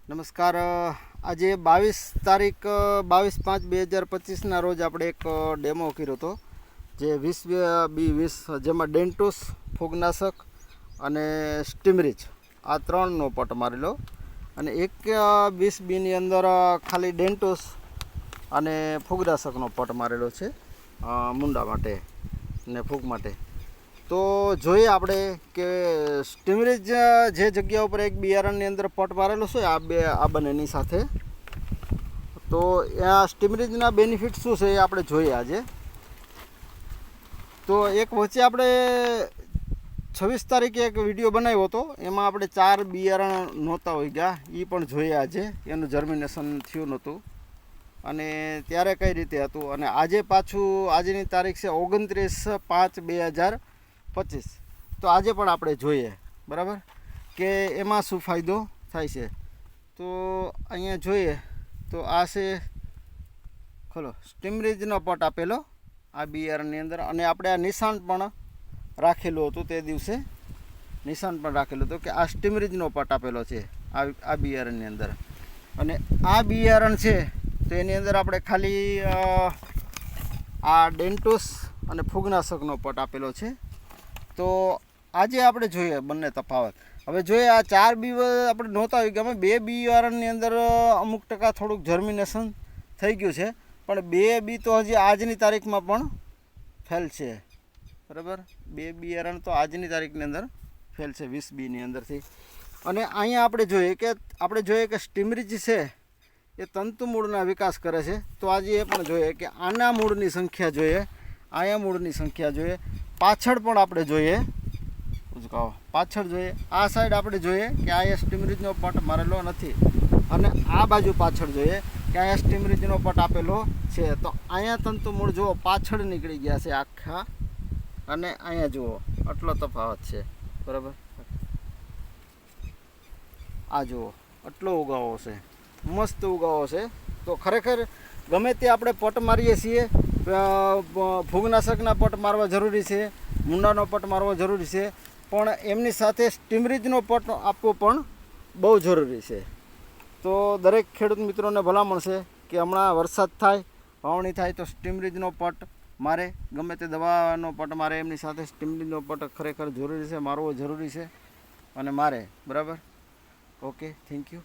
નમસ્કાર. આજે 22 તારીખ 22/5/2025ના રોજ આપણે એક ડેમો કર્યો હતો, જે 20B20 જેમાં ડેન્ટોસ ફૂગનાશક અને સ્ટીમરીચ આ ત્રણનો પટ મારેલો. અને 21B ની અંદર ખાલી ડેન્ટોસ અને ફૂગનાશકનો પટ મારેલો છે મૂંડા માટે ને ફૂગ માટે. તો જોઈએ આપણે કે સ્ટીમરીજ જે જગ્યા ઉપર એક બિયારણની અંદર પટ મારેલો છે આ બંનેની સાથે, તો આ સ્ટીમરીજના બેનિફિટ શું છે એ આપણે જોઈએ આજે. તો એક વચ્ચે આપણે 26 તારીખે એક વિડીયો બનાવ્યો હતો, એમાં આપણે 4 બિયારણ નહોતા હોય ગયા, એ પણ જોઈએ આજે. એનું જર્મિનેશન થયું નહોતું અને ત્યારે કઈ રીતે હતું. અને આજે પાછું આજની તારીખ છે 29/5/2025. તો આજે પણ આપણે જોઈએ બરાબર કે એમાં શું ફાયદો થાય છે. તો અહીંયા જોઈએ તો આ છે ખોલો સ્ટીમરીજનો પટ આપેલો આ બિયારણની અંદર, અને આપણે આ નિશાન પણ રાખેલું હતું, તે દિવસે નિશાન પણ રાખેલું હતું કે આ સ્ટીમરીજનો પટ આપેલો છે આ બિયારણની અંદર. અને આ બિયારણ છે તો એની અંદર આપણે ખાલી આ ડેન્ટોસ અને ફૂગનાશકનો પટ આપેલો છે. તો આજે આપણે જોઈએ બંને તફાવત. હવે જોઈએ આ 4 બી આપણે નહોતા આવી ગયા, 2 બિયારણની અંદર અમુક ટકા થોડુંક જર્મિનેશન થઈ ગયું છે, પણ 2 બી તો હજી આજની તારીખમાં પણ ફેલ છે બરાબર. 2 બિયારણ તો આજની તારીખની અંદર ફેલ છે 20Bની અંદરથી. અને અહીંયા આપણે જોઈએ કે સ્ટીમરીજ છે એ તંતુ મૂળના વિકાસ કરે છે. તો આજે એ પણ જોઈએ કે આના મૂળની સંખ્યા જોઈએ, આયા મૂળની સંખ્યા જોઈએ, પાછળ પણ આપણે જોઈએ, પાછળ જોઈએ, આ સાઈડ આપણે જોઈએ કે અહીંયા સ્ટીમરીજનો પટ મારેલો નથી, અને આ બાજુ પાછળ જોઈએ કે અહીંયા સ્ટીમરીજનો પટ આપેલો છે. તો અહીંયા તંતુ મૂળ જુઓ પાછળ નીકળી ગયા છે આખા, અને અહીંયા જુઓ આટલો તફાવત છે બરાબર. આ જુઓ આટલો ઉગાવો છે, મસ્ત ઉગાવો છે. તો ખરેખર ગમે તે આપણે પટ મારીએ છીએ, ફૂગનાશકના પટ મારવા જરૂરી છે, મૂંડાનો પટ મારવો જરૂરી છે, પણ એમની સાથે સ્ટીમરીજનો પટ આપવો પણ બહુ જરૂરી છે. તો દરેક ખેડૂત મિત્રોને ભલામણ છે કે હમણાં વરસાદ થાય, વાવણી થાય તો સ્ટીમરીજનો પટ મારે, ગમે તે દવાનો પટ મારે, એમની સાથે સ્ટીમરીજનો પટ ખરેખર જરૂરી છે, મારવો જરૂરી છે અને મારે બરાબર. Okay, thank you.